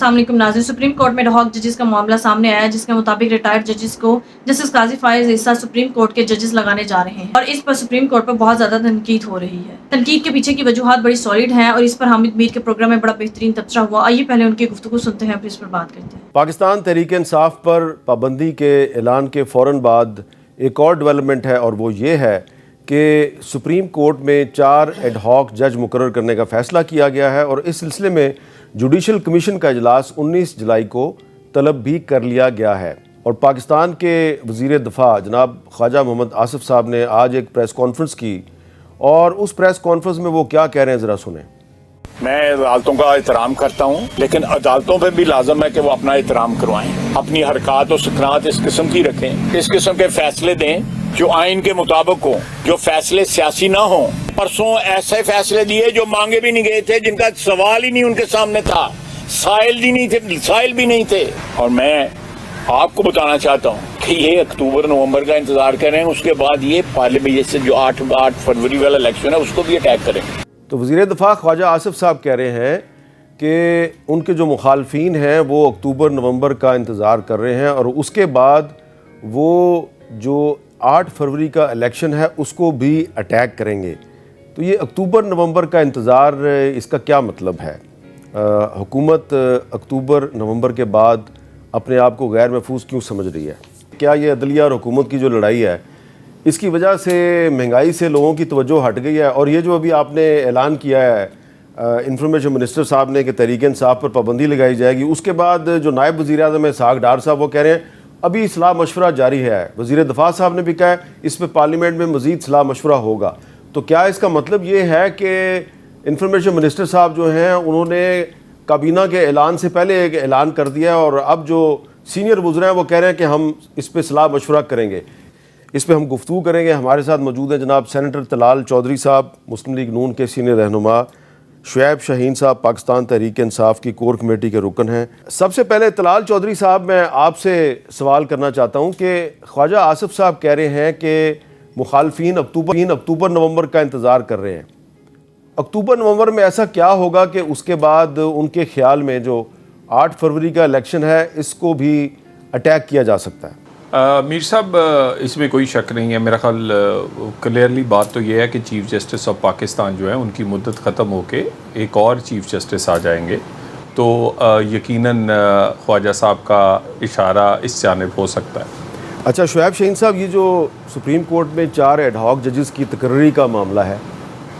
السلام علیکم ناظرین، سپریم کورٹ میں ایڈہاک ججز کا معاملہ سامنے آیا ہے، جس کے مطابق ریٹائرڈ ججز کو جسٹس قاضی فائز عیسیٰ سپریم کورٹ کے ججز لگانے جا رہے ہیں، اور اس پر سپریم کورٹ پر بہت زیادہ تنقید ہو رہی ہے۔ تنقید کے پیچھے کی وجوہات بڑی سالڈ ہیں، اور اس پر حامد میر کے پروگرام میں بڑا بہترین تبصرہ ہوا۔ آئیے پہلے ان کی گفتگو سنتے ہیں، پھر اس پر بات کرتے ہیں۔ پاکستان تحریک انصاف پر پابندی کے اعلان کے فوراً بعد ایک اور ڈیولپمنٹ ہے، اور وہ یہ ہے کہ سپریم کورٹ میں 4 ایڈ ہاک جج مقرر کرنے کا فیصلہ کیا گیا ہے، اور اس سلسلے میں جوڈیشل کمیشن کا اجلاس 19 جولائی کو طلب بھی کر لیا گیا ہے۔ اور پاکستان کے وزیر دفاع جناب خواجہ محمد آصف صاحب نے آج ایک پریس کانفرنس کی، اور اس پریس کانفرنس میں وہ کیا کہہ رہے ہیں ذرا سنیں۔ میں عدالتوں کا احترام کرتا ہوں، لیکن عدالتوں پہ بھی لازم ہے کہ وہ اپنا احترام کروائیں، اپنی حرکات و سکنات اس قسم کی رکھیں، اس قسم کے فیصلے دیں جو آئین کے مطابق ہوں، جو فیصلے سیاسی نہ ہوں۔ پرسوں ایسے فیصلے دیے جو مانگے بھی نہیں گئے تھے، جن کا سوال ہی نہیں ان کے سامنے تھا، سائل بھی نہیں تھے۔ اور میں آپ کو بتانا چاہتا ہوں کہ یہ اکتوبر نومبر کا انتظار کریں، اس کے بعد یہ پارلیمنٹ جو 8 فروری والا الیکشن ہے اس کو بھی اٹیک کریں۔ تو وزیر دفاع خواجہ آصف صاحب کہہ رہے ہیں کہ ان کے جو مخالفین ہیں وہ اکتوبر نومبر کا انتظار کر رہے ہیں، اور اس کے بعد وہ جو 8 فروری کا الیکشن ہے اس کو بھی اٹیک کریں گے۔ تو یہ اکتوبر نومبر کا انتظار، اس کا کیا مطلب ہے؟ حکومت اکتوبر نومبر کے بعد اپنے آپ کو غیر محفوظ کیوں سمجھ رہی ہے؟ کیا یہ عدلیہ اور حکومت کی جو لڑائی ہے اس کی وجہ سے مہنگائی سے لوگوں کی توجہ ہٹ گئی ہے؟ اور یہ جو ابھی آپ نے اعلان کیا ہے انفارمیشن منسٹر صاحب نے کہ تحریک انصاف پر پابندی لگائی جائے گی، اس کے بعد جو نائب وزیر اعظم ہے اسحاق ڈار صاحب وہ کہہ رہے ہیں ابھی صلاح مشورہ جاری ہے۔ وزیر دفاع صاحب نے بھی کہا ہے اس پہ پارلیمنٹ میں مزید صلاح مشورہ ہوگا۔ تو کیا اس کا مطلب یہ ہے کہ انفارمیشن منسٹر صاحب جو ہیں انہوں نے کابینہ کے اعلان سے پہلے ایک اعلان کر دیا ہے، اور اب جو سینئر وزراء ہیں وہ کہہ رہے ہیں کہ ہم اس پہ صلاح مشورہ کریں گے؟ اس پہ ہم گفتگو کریں گے۔ ہمارے ساتھ موجود ہیں جناب سینیٹر طلال چودھری صاحب، مسلم لیگ نون کے سینئر رہنما، شعیب شاہین صاحب پاکستان تحریک انصاف کی کور کمیٹی کے رکن ہیں۔ سب سے پہلے طلال چودھری صاحب میں آپ سے سوال کرنا چاہتا ہوں کہ خواجہ آصف صاحب کہہ رہے ہیں کہ مخالفین اکتوبر نومبر کا انتظار کر رہے ہیں۔ اکتوبر نومبر میں ایسا کیا ہوگا کہ اس کے بعد ان کے خیال میں جو 8 فروری کا الیکشن ہے اس کو بھی اٹیک کیا جا سکتا ہے؟ میر صاحب اس میں کوئی شک نہیں ہے، میرا خیال کلیئرلی بات تو یہ ہے کہ چیف جسٹس آف پاکستان جو ہے ان کی مدت ختم ہو کے ایک اور چیف جسٹس آ جائیں گے، تو یقیناً خواجہ صاحب کا اشارہ اس جانب ہو سکتا ہے۔ اچھا شعیب شاہین صاحب، یہ جو سپریم کورٹ میں 4 ایڈ ہاک ججز کی تقرری کا معاملہ ہے،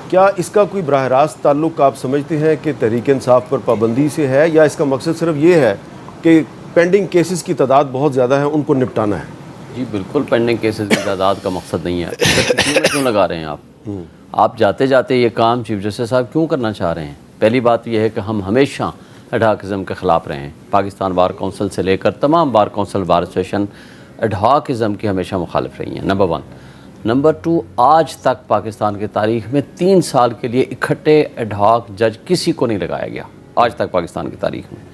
کیا اس کا کوئی براہ راست تعلق آپ سمجھتے ہیں کہ تحریک انصاف پر پابندی سے ہے، یا اس کا مقصد صرف یہ ہے کہ پینڈنگ کیسز کی تعداد بہت زیادہ ہے ان کو نپٹانا ہے؟ جی بالکل، پینڈنگ کیسز کی تعداد کا مقصد نہیں ہے۔ چھٹیوں میں کیوں لگا رہے ہیں آپ جاتے جاتے یہ کام چیف جسٹس صاحب کیوں کرنا چاہ رہے ہیں؟ پہلی بات یہ ہے کہ ہم ہمیشہ ایڈہاکزم کے خلاف رہے ہیں، پاکستان بار کونسل سے لے کر تمام بار کونسل بار ایسوسیشن ایڈہاکزم کی ہمیشہ مخالف رہی ہیں، نمبر 1۔ نمبر 2، آج تک پاکستان کی تاریخ میں 3 سال کے لیے اکٹھے ایڈہاک جج کسی کو نہیں لگایا گیا، آج تک پاکستان کی تاریخ میں۔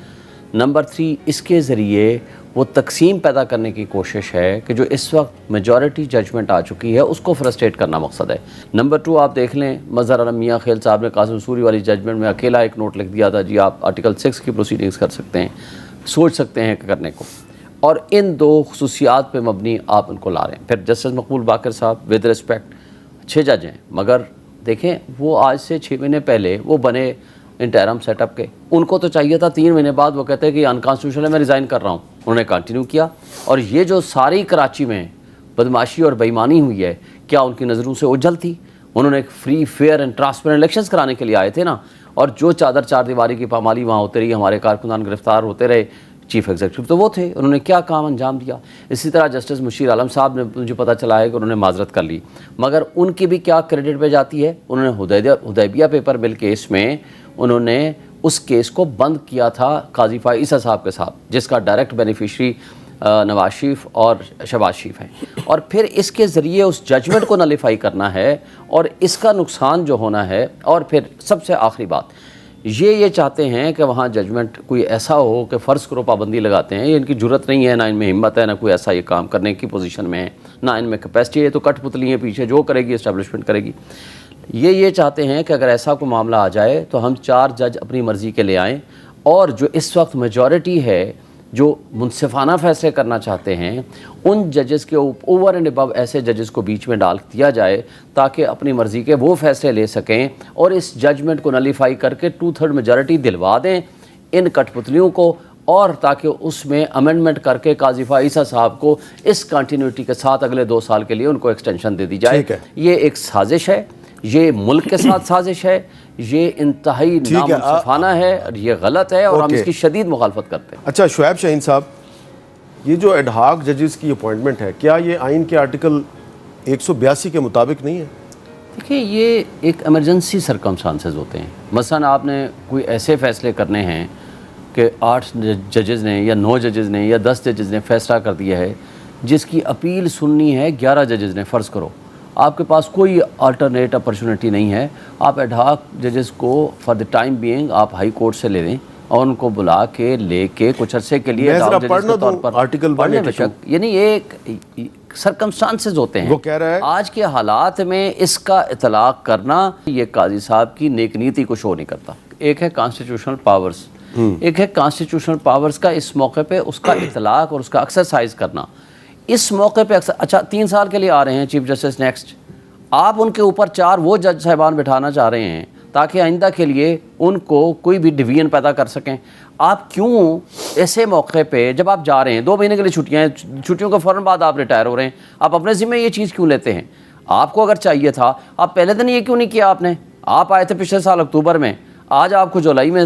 نمبر 3، اس کے ذریعے وہ تقسیم پیدا کرنے کی کوشش ہے کہ جو اس وقت میجورٹی ججمنٹ آ چکی ہے اس کو فرسٹریٹ کرنا مقصد ہے۔ نمبر 2، آپ دیکھ لیں مظہر عالم میاں خیل صاحب نے قاسم سوری والی ججمنٹ میں اکیلا ایک نوٹ لکھ دیا تھا، جی آپ آرٹیکل 6 کی پروسیڈنگز کر سکتے ہیں، سوچ سکتے ہیں کرنے کو، اور ان 2 خصوصیات پہ مبنی آپ ان کو لا رہے ہیں۔ پھر جسٹس مقبول باقر صاحب ود ریسپیکٹ 6 جج ہیں، مگر دیکھیں وہ آج سے 6 مہینے پہلے وہ بنے انٹرم سیٹ اپ کے، ان کو تو چاہیے تھا 3 مہینے بعد وہ کہتے ہیں کہ انکانسٹیٹیوشنل ہے، میں ریزائن کر رہا ہوں، انہوں نے کنٹینیو کیا۔ اور یہ جو ساری کراچی میں بدماشی اور بےایمانی ہوئی ہے، کیا ان کی نظروں سے اوجھل تھی؟ انہوں نے ایک free fair and transparent elections کرانے کے لیے آئے تھے نا، اور جو چار دیواری کی پامالی وہاں ہوتے رہی، ہمارے کارکنان گرفتار ہوتے رہے، چیف ایگزیکٹو تو وہ تھے، انہوں نے کیا کام انجام دیا؟ اسی طرح جسٹس مشیر عالم صاحب نے مجھے پتہ چلا ہے کہ انہوں نے معذرت کر لی، مگر ان کی بھی کیا کریڈٹ پہ جاتی ہے؟ انہوں نے حدیبیہ پیپر مل کیس میں انہوں نے اس کیس کو بند کیا تھا قاضی فائز عیسیٰ صاحب کے ساتھ، جس کا ڈائریکٹ بینیفیشری نواز شریف اور شہباز شریف ہیں، اور پھر اس کے ذریعے اس ججمنٹ کو نلیفائی کرنا ہے اور اس کا نقصان جو ہونا ہے۔ اور پھر سب سے آخری بات یہ چاہتے ہیں کہ وہاں ججمنٹ کوئی ایسا ہو کہ فرض کرو پابندی لگاتے ہیں، یہ ان کی جرت نہیں ہے، نہ ان میں ہمت ہے، نہ کوئی ایسا یہ کام کرنے کی پوزیشن میں ہے، نہ ان میں کیپیسٹی ہے، تو کٹ پتلی ہیں پیچھے، جو کرے گی اسٹیبلشمنٹ کرے گی۔ یہ چاہتے ہیں کہ اگر ایسا کوئی معاملہ آ جائے تو ہم 4 جج اپنی مرضی کے لے آئیں اور جو اس وقت میجورٹی ہے جو منصفانہ فیصلے کرنا چاہتے ہیں، ان ججز کے اوور اینڈ ابو ایسے ججز کو بیچ میں ڈال دیا جائے تاکہ اپنی مرضی کے وہ فیصلے لے سکیں اور اس ججمنٹ کو نلیفائی کر کے 2/3 میجورٹی دلوا دیں ان کٹ پتلیوں کو، اور تاکہ اس میں امینڈمنٹ کر کے قاضی فائزہ صاحب کو اس کنٹینیوٹی کے ساتھ اگلے 2 سال کے لیے ان کو ایکسٹینشن دے دی جائے۔ یہ ایک سازش ہے، یہ ملک کے ساتھ سازش ہے، یہ انتہائی نامنصفانہ ہے اور یہ غلط ہے اور ہم اس کی شدید مخالفت کرتے ہیں۔ اچھا شعیب شاہین صاحب، یہ جو ایڈ ہاک ججز کی اپوائنٹمنٹ ہے، کیا یہ آئین کے آرٹیکل 182 کے مطابق نہیں ہے؟ دیکھیے یہ ایک ایمرجنسی سرکمسٹانسز ہوتے ہیں۔ مثلا آپ نے کوئی ایسے فیصلے کرنے ہیں کہ 8 ججز نے یا 9 ججز نے یا 10 ججز نے فیصلہ کر دیا ہے جس کی اپیل سننی ہے 11 ججز نے، فرض کرو آپ کے پاس کوئی آلٹرنیٹ اپرچونٹی نہیں ہے، آپ ایڈ ہاک ججز کو فار دا ٹائم بینگ آپ ہائی کورٹ سے لے لیں اور ان کو بلا کے لے کے کچھ عرصے کے لیے یعنی ایک سرکمسٹانسز ہوتے ہیں۔ وہ کہہ رہا ہے آج کے حالات میں اس کا اطلاق کرنا یہ قاضی صاحب کی نیک نیتی کو شو نہیں کرتا۔ ایک ہے کانسٹیٹیوشنل پاورز، ایک ہے کانسٹیٹیوشنل پاورز کا اس موقع پہ اس کا اطلاق اور اس کا ایکسرسائز کرنا۔ اس موقع پہ اچھا 3 سال کے لیے آ رہے ہیں چیف جسٹس نیکسٹ، آپ ان کے اوپر 4 وہ جج صاحبان بٹھانا چاہ رہے ہیں تاکہ آئندہ کے لیے ان کو کوئی بھی ڈویژن پیدا کر سکیں۔ آپ کیوں ایسے موقع پہ جب آپ جا رہے ہیں 2 مہینے کے لیے چھٹیاں ہیں، چھٹیوں کے فوراً بعد آپ ریٹائر ہو رہے ہیں، آپ اپنے ذمہ یہ چیز کیوں لیتے ہیں؟ آپ کو اگر چاہیے تھا آپ پہلے دن یہ کیوں نہیں کیا؟ آپ آئے تھے پچھلے سال اکتوبر میں، آج آپ کو جولائی میں،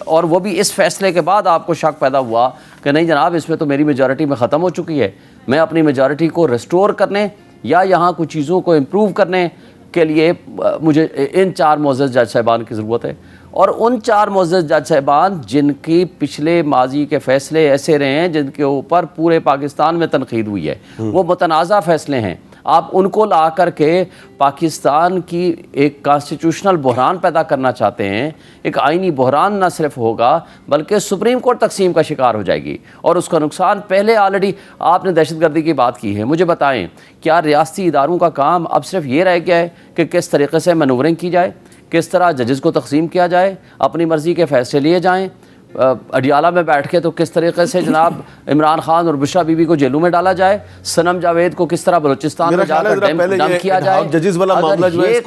اور وہ بھی اس فیصلے کے بعد آپ کو شک پیدا ہوا کہ نہیں جناب اس میں تو میری میجورٹی میں ختم ہو چکی ہے، میں اپنی میجورٹی کو ریسٹور کرنے یا یہاں کچھ چیزوں کو امپروو کرنے کے لیے مجھے ان 4 معزز جج صاحبان کی ضرورت ہے۔ اور ان 4 معزز جج صاحبان جن کی پچھلے ماضی کے فیصلے ایسے رہے ہیں جن کے اوپر پورے پاکستان میں تنقید ہوئی ہے، وہ متنازع فیصلے ہیں، آپ ان کو لا کر کے پاکستان کی ایک کانسٹیٹیوشنل بحران پیدا کرنا چاہتے ہیں۔ ایک آئینی بحران نہ صرف ہوگا بلکہ سپریم کورٹ تقسیم کا شکار ہو جائے گی، اور اس کا نقصان پہلے آلریڈی آپ نے دہشت گردی کی بات کی ہے۔ مجھے بتائیں کیا ریاستی اداروں کا کام اب صرف یہ رہ گیا ہے کہ کس طریقے سے مینورنگ کی جائے، کس طرح ججز کو تقسیم کیا جائے، اپنی مرضی کے فیصلے لیے جائیں، اڈیالہ میں بیٹھ کے تو کس طریقے سے جناب عمران خان اور بشرا بی بی کو جیلوں میں ڈالا جائے، سنم جاوید کو کس طرح بلوچستان میں جا کر ڈم کیا جائے۔ ججز والا معاملہ جو ہے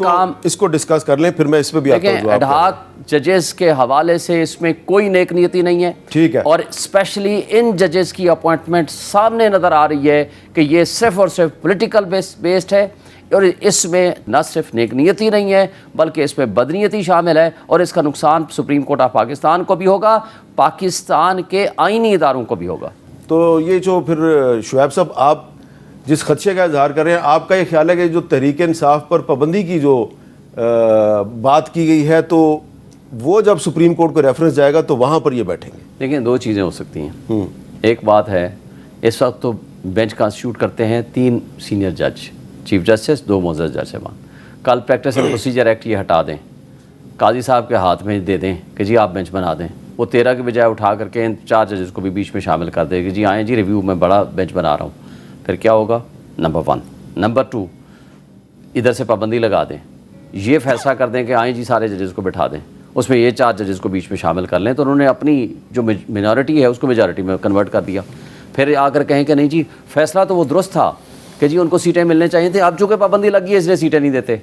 اس کو ڈسکس کر لیں، پھر میں اس پہ بھی آپ کو جواب ایڈ ہاک ججز کے حوالے سے اس میں کوئی نیک نیتی نہیں ہے، ٹھیک ہے، اور اسپیشلی ان ججز کی اپوائنٹمنٹ سامنے نظر آ رہی ہے کہ یہ صرف اور صرف پولیٹیکل بیسڈ ہے، اور اس میں نہ صرف نیک نیتی نہیں ہے بلکہ اس میں بدنیتی شامل ہے، اور اس کا نقصان سپریم کورٹ آف پاکستان کو بھی ہوگا، پاکستان کے آئینی اداروں کو بھی ہوگا۔ تو یہ جو پھر شعیب صاحب آپ جس خدشے کا اظہار کر رہے ہیں، آپ کا یہ خیال ہے کہ جو تحریک انصاف پر پابندی کی جو بات کی گئی ہے تو وہ جب سپریم کورٹ کو ریفرنس جائے گا تو وہاں پر یہ بیٹھیں گے؟ لیکن 2 چیزیں ہو سکتی ہیں۔ ایک بات ہے اس وقت تو بینچ کانسٹیٹیوٹ کرتے ہیں 3 سینئر جج، چیف جسٹس، 2 معزز جج صاحبان۔ کل پریکٹس اینڈ پروسیجر ایکٹ یہ ہٹا دیں، قاضی صاحب کے ہاتھ میں دے دیں کہ جی آپ بینچ بنا دیں، وہ 13 کے بجائے اٹھا کر کے ان 4 ججز کو بھی بیچ میں شامل کر دے کہ جی آئیں جی ریویو میں بڑا بینچ بنا رہا ہوں۔ پھر کیا ہوگا؟ نمبر 1۔ نمبر 2، ادھر سے پابندی لگا دیں، یہ فیصلہ کر دیں کہ آئیں جی سارے ججز کو بٹھا دیں، اس میں یہ 4 ججز کو بیچ میں شامل کر لیں، تو انہوں نے اپنی جو مینورٹی ہے اس کو میجورٹی میں کنورٹ کر دیا۔ پھر آ کر کہیں کہ نہیں جی فیصلہ تو وہ درست تھا کہ جی ان کو سیٹیں ملنے چاہیے تھیں، اب چونکہ پابندی لگی ہے اس لیے سیٹیں نہیں دیتے،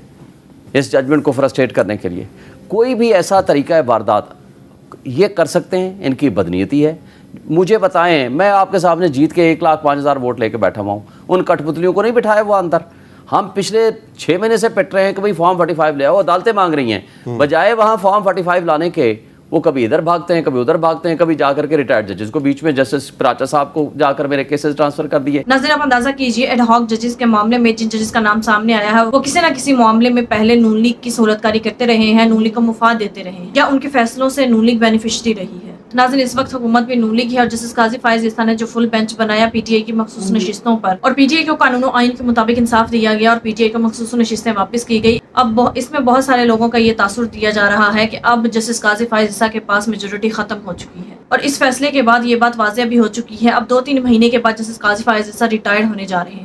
اس ججمنٹ کو فرسٹریٹ کرنے کے لیے۔ کوئی بھی ایسا طریقہ ہے واردات یہ کر سکتے ہیں، ان کی بدنیتی ہے۔ مجھے بتائیں، میں آپ کے سامنے جیت کے 1,05,000 ووٹ لے کے بیٹھا ہوا ہوں، ان کٹ پتلیوں کو نہیں بٹھایا وہ اندر۔ ہم پچھلے 6 مہینے سے پٹ رہے ہیں کہ بھائی فارم 45 لے آؤ، عدالتیں مانگ رہی ہیں، بجائے وہاں فارم 45 لانے کے وہ کبھی ادھر بھاگتے ہیں، کبھی ادھر بھاگتے ہیں، کبھی جا کر کے ریٹائرڈ ججز کو بیچ میں، جسٹس پراچا صاحب کو جا کر میرے کیسز ٹرانسفر کر دیے۔ ناظرین آپ اندازہ کیجئے ایڈ ہاک ججز کے معاملے میں جن ججز کا نام سامنے آیا ہے وہ کسی نہ کسی معاملے میں پہلے نون لیگ کی سہولت کاری کرتے رہے ہیں، نون لیگ کو مفاد دیتے رہے ہیں، یا ان کے فیصلوں سے نون لیگ بینیفیشری رہی ہے۔ ناظرین اس وقت حکومت بھی نون لیگ ہے، اور جسٹس قاضی فائز عیسیٰ نے جو فل بینچ بنایا پی ٹی آئی کی مخصوص نشستوں پر، اور پی ٹی آئی کو قانون و آئین کے مطابق انصاف دیا گیا اور پی ٹی آئی کو مخصوص نشستیں واپس کی گئی۔ اب اس میں بہت سارے لوگوں کا یہ تاثر دیا جا رہا ہے کہ اب جسٹس قاضی فائز عیسیٰ کے پاس میجورٹی ختم ہو چکی ہے، اور اس فیصلے کے بعد یہ بات واضح بھی ہو چکی ہے، اب 2-3 مہینے کے بعد جسٹس قاضی فائز عیسیٰ ریٹائرڈ ہونے جا رہے ہیں۔